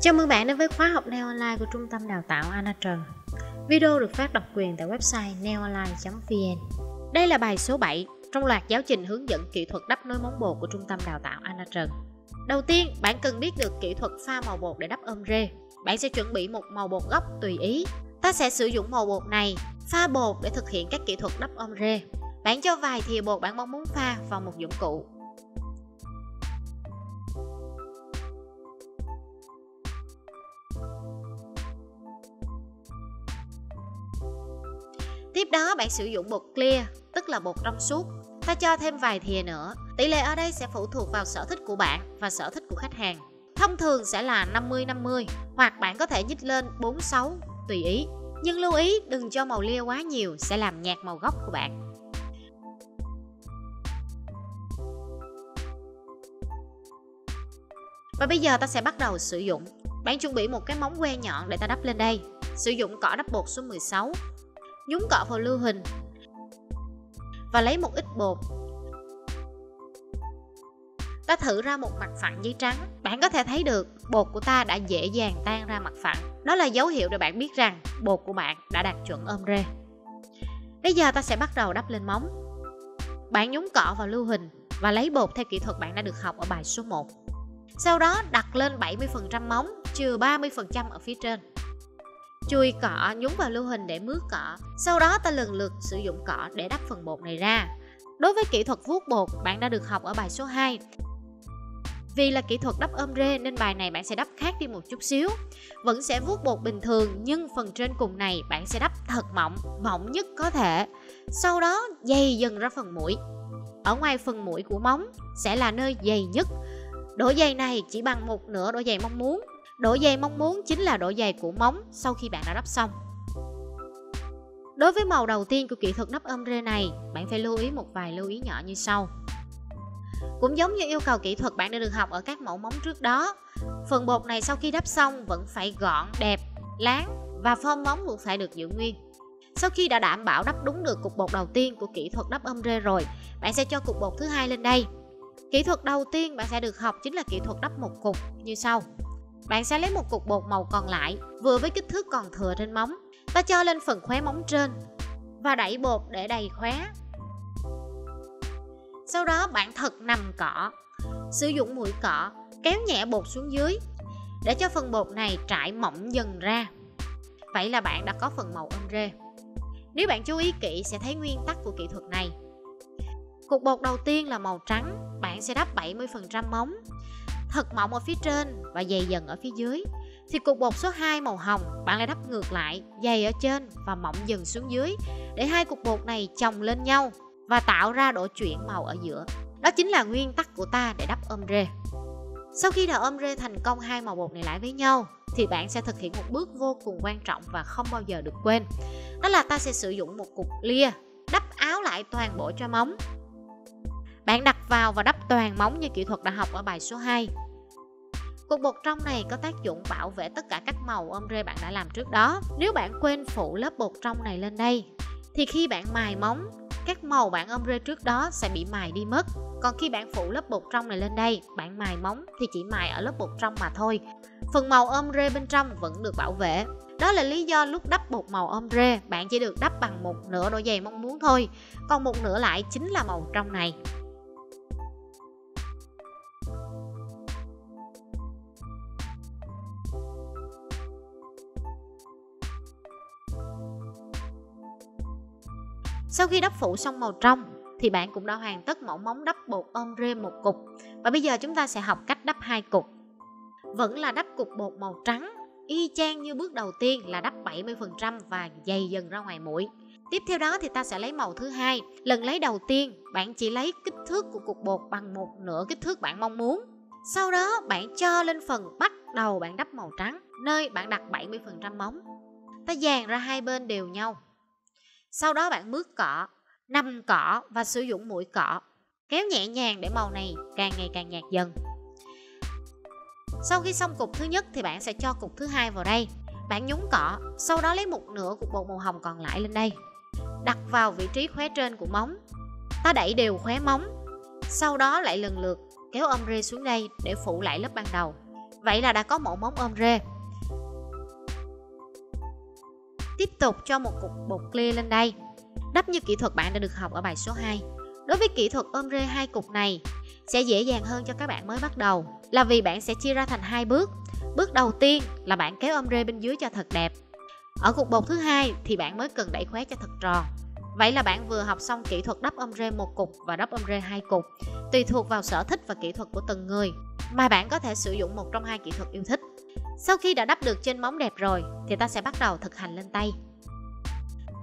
Chào mừng bạn đến với khóa học Nail Online của Trung tâm Đào tạo Anna Trần. Video được phát độc quyền tại website nailonline.vn. Đây là bài số 7 trong loạt giáo trình hướng dẫn kỹ thuật đắp nối móng bột của Trung tâm Đào tạo Anna Trần. Đầu tiên, bạn cần biết được kỹ thuật pha màu bột để đắp ôm rê. Bạn sẽ chuẩn bị một màu bột gốc tùy ý. Ta sẽ sử dụng màu bột này pha bột để thực hiện các kỹ thuật đắp ôm rê. Bạn cho vài thìa bột bạn mong muốn pha vào một dụng cụ. Tiếp đó bạn sử dụng bột clear, tức là bột trong suốt. Ta cho thêm vài thìa nữa. Tỷ lệ ở đây sẽ phụ thuộc vào sở thích của bạn và sở thích của khách hàng. Thông thường sẽ là 50-50 hoặc bạn có thể nhích lên 4-6 tùy ý. Nhưng lưu ý đừng cho màu clear quá nhiều sẽ làm nhạt màu gốc của bạn. Và bây giờ ta sẽ bắt đầu sử dụng. Bạn chuẩn bị một cái móng que nhọn để ta đắp lên đây. Sử dụng cọ đắp bột số 16. Nhúng cọ vào lưu huỳnh và lấy một ít bột. Ta thử ra một mặt phẳng giấy trắng. Bạn có thể thấy được bột của ta đã dễ dàng tan ra mặt phẳng. Đó là dấu hiệu để bạn biết rằng bột của bạn đã đạt chuẩn ôm rê. Bây giờ ta sẽ bắt đầu đắp lên móng. Bạn nhúng cọ vào lưu huỳnh và lấy bột theo kỹ thuật bạn đã được học ở bài số 1. Sau đó đặt lên 70% móng, trừ 30% ở phía trên. Chùi cọ nhúng vào lưu huỳnh để mướt cọ. Sau đó ta lần lượt sử dụng cọ để đắp phần bột này ra. Đối với kỹ thuật vuốt bột bạn đã được học ở bài số 2. Vì là kỹ thuật đắp ôm rê nên bài này bạn sẽ đắp khác đi một chút xíu. Vẫn sẽ vuốt bột bình thường nhưng phần trên cùng này bạn sẽ đắp thật mỏng, mỏng nhất có thể. Sau đó dày dần ra phần mũi. Ở ngoài phần mũi của móng sẽ là nơi dày nhất. Độ dày này chỉ bằng một nửa độ dày mong muốn. Độ dày mong muốn chính là độ dày của móng sau khi bạn đã đắp xong. Đối với màu đầu tiên của kỹ thuật đắp ôm rê này, bạn phải lưu ý một vài lưu ý nhỏ như sau. Cũng giống như yêu cầu kỹ thuật bạn đã được học ở các mẫu móng trước đó, phần bột này sau khi đắp xong vẫn phải gọn, đẹp, láng và phom móng cũng phải được giữ nguyên. Sau khi đã đảm bảo đắp đúng được cục bột đầu tiên của kỹ thuật đắp ôm rê rồi, bạn sẽ cho cục bột thứ hai lên đây. Kỹ thuật đầu tiên bạn sẽ được học chính là kỹ thuật đắp một cục như sau. Bạn sẽ lấy một cục bột màu còn lại vừa với kích thước còn thừa trên móng. Ta cho lên phần khóe móng trên và đẩy bột để đầy khóe. Sau đó bạn thật nằm cọ. Sử dụng mũi cọ kéo nhẹ bột xuống dưới để cho phần bột này trải mỏng dần ra. Vậy là bạn đã có phần màu ôm rê. Nếu bạn chú ý kỹ sẽ thấy nguyên tắc của kỹ thuật này. Cục bột đầu tiên là màu trắng, bạn sẽ đắp 70% móng. Thật mỏng ở phía trên và dày dần ở phía dưới. Thì cục bột số 2 màu hồng, bạn lại đắp ngược lại, dày ở trên và mỏng dần xuống dưới để hai cục bột này chồng lên nhau và tạo ra độ chuyển màu ở giữa. Đó chính là nguyên tắc của ta để đắp ôm rê. Sau khi đã ôm rê thành công hai màu bột này lại với nhau thì bạn sẽ thực hiện một bước vô cùng quan trọng và không bao giờ được quên. Đó là ta sẽ sử dụng một cục clear đắp áo lại toàn bộ cho móng. Bạn đặt vào và đắp toàn móng như kỹ thuật đã học ở bài số 2. Cục bột trong này có tác dụng bảo vệ tất cả các màu ôm rê bạn đã làm trước đó. Nếu bạn quên phủ lớp bột trong này lên đây thì khi bạn mài móng, các màu bạn ôm rê trước đó sẽ bị mài đi mất. Còn khi bạn phủ lớp bột trong này lên đây, bạn mài móng thì chỉ mài ở lớp bột trong mà thôi. Phần màu ôm rê bên trong vẫn được bảo vệ. Đó là lý do lúc đắp bột màu ôm rê, bạn chỉ được đắp bằng một nửa độ dày mong muốn thôi. Còn một nửa lại chính là màu trong này. Sau khi đắp phủ xong màu trong thì bạn cũng đã hoàn tất mẫu móng đắp bột ôm rê một cục. Và bây giờ chúng ta sẽ học cách đắp hai cục. Vẫn là đắp cục bột màu trắng, y chang như bước đầu tiên là đắp 70% và dày dần ra ngoài mũi. Tiếp theo đó thì ta sẽ lấy màu thứ hai. Lần lấy đầu tiên, bạn chỉ lấy kích thước của cục bột bằng một nửa kích thước bạn mong muốn. Sau đó bạn cho lên phần bắt đầu bạn đắp màu trắng, nơi bạn đặt 70% móng. Ta dàn ra hai bên đều nhau. Sau đó bạn mướt cọ, nằm cọ và sử dụng mũi cọ. Kéo nhẹ nhàng để màu này càng ngày càng nhạt dần. Sau khi xong cục thứ nhất thì bạn sẽ cho cục thứ hai vào đây. Bạn nhúng cọ, sau đó lấy một nửa cục bột màu hồng còn lại lên đây. Đặt vào vị trí khóe trên của móng. Ta đẩy đều khóe móng. Sau đó lại lần lượt kéo ôm rê xuống đây để phủ lại lớp ban đầu. Vậy là đã có mẫu móng ôm rê. Tiếp tục cho một cục bột clear lên đây. Đắp như kỹ thuật bạn đã được học ở bài số 2. Đối với kỹ thuật ôm rê 2 cục này sẽ dễ dàng hơn cho các bạn mới bắt đầu, là vì bạn sẽ chia ra thành 2 bước. Bước đầu tiên là bạn kéo ôm rê bên dưới cho thật đẹp. Ở cục bột thứ hai thì bạn mới cần đẩy khóe cho thật tròn. Vậy là bạn vừa học xong kỹ thuật đắp ôm rê 1 cục và đắp ôm rê 2 cục. Tùy thuộc vào sở thích và kỹ thuật của từng người mà bạn có thể sử dụng một trong 2 kỹ thuật yêu thích. Sau khi đã đắp được trên móng đẹp rồi thì ta sẽ bắt đầu thực hành lên tay.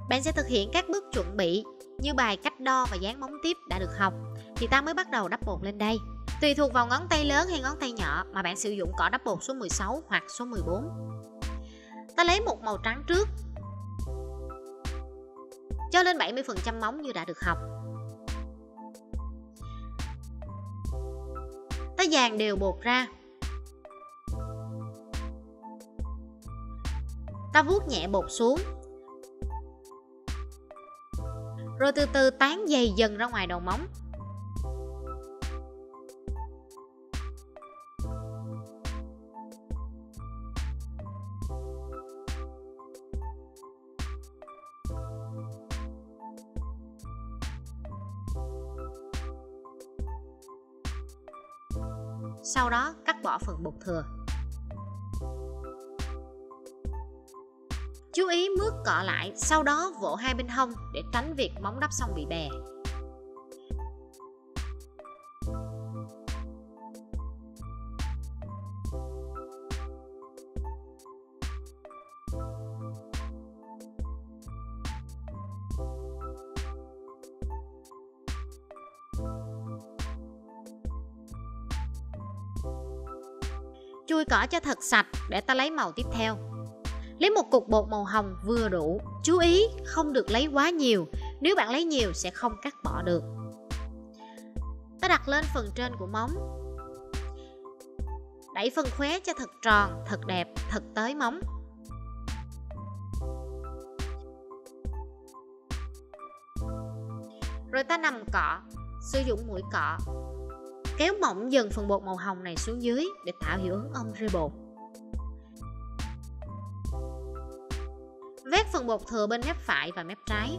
Bạn sẽ thực hiện các bước chuẩn bị như bài cách đo và dán móng tiếp đã được học thì ta mới bắt đầu đắp bột lên đây. Tùy thuộc vào ngón tay lớn hay ngón tay nhỏ mà bạn sử dụng cọ đắp bột số 16 hoặc số 14. Ta lấy một màu trắng trước, cho lên 70% móng như đã được học. Ta dàn đều bột ra. Ta vuốt nhẹ bột xuống, rồi từ từ tán dày dần ra ngoài đầu móng. Sau đó cắt bỏ phần bột thừa. Chú ý mướt cọ lại, sau đó vỗ hai bên hông để tránh việc móng đắp xong bị bè. Chùi cỏ cho thật sạch để ta lấy màu tiếp theo. Lấy một cục bột màu hồng vừa đủ. Chú ý không được lấy quá nhiều, nếu bạn lấy nhiều sẽ không cắt bỏ được. Ta đặt lên phần trên của móng. Đẩy phần khóe cho thật tròn, thật đẹp, thật tới móng. Rồi ta nằm cọ, sử dụng mũi cọ. Kéo mỏng dần phần bột màu hồng này xuống dưới để tạo hiệu ứng ôm rê bột. Vét phần bột thừa bên mép phải và mép trái.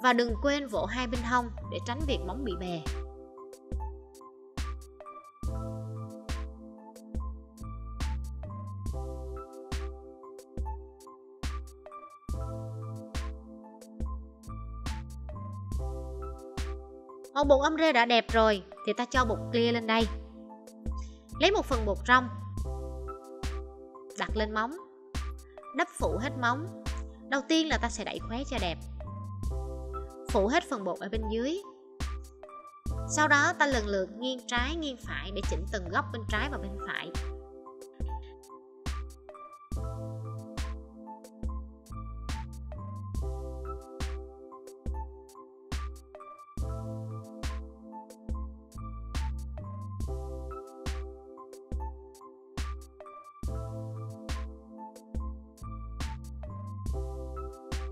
Và đừng quên vỗ hai bên hông để tránh việc móng bị bè. Màu bột ôm rê đã đẹp rồi thì ta cho bột clear lên đây. Lấy một phần bột trong, đặt lên móng, đắp phủ hết móng. Đầu tiên là ta sẽ đẩy khóe cho đẹp, phủ hết phần bột ở bên dưới. Sau đó ta lần lượt nghiêng trái nghiêng phải để chỉnh từng góc bên trái và bên phải.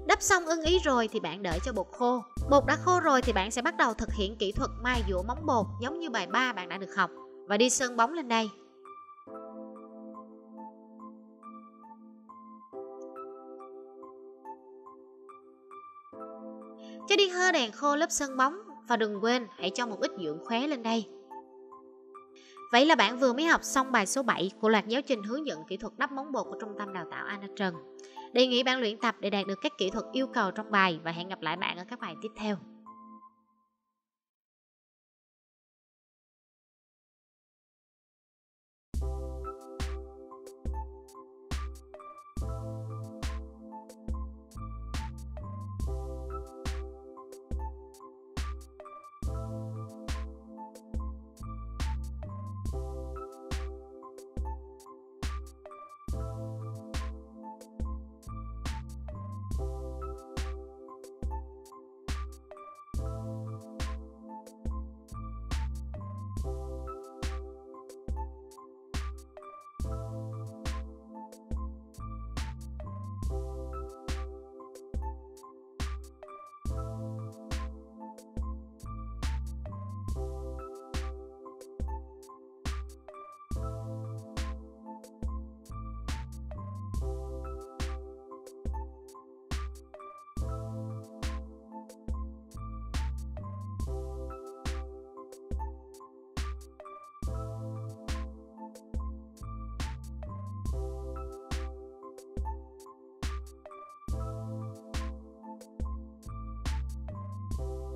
Đắp xong ưng ý rồi thì bạn đợi cho bột khô. Bột đã khô rồi thì bạn sẽ bắt đầu thực hiện kỹ thuật mai dũa móng bột giống như bài 3 bạn đã được học và đi sơn bóng lên đây. Cho đi hơ đèn khô lớp sơn bóng và đừng quên hãy cho một ít dưỡng khóe lên đây. Vậy là bạn vừa mới học xong bài số 7 của loạt giáo trình hướng dẫn kỹ thuật đắp móng bột của Trung tâm Đào tạo Anna Trần. Đề nghị bạn luyện tập để đạt được các kỹ thuật yêu cầu trong bài và hẹn gặp lại bạn ở các bài tiếp theo.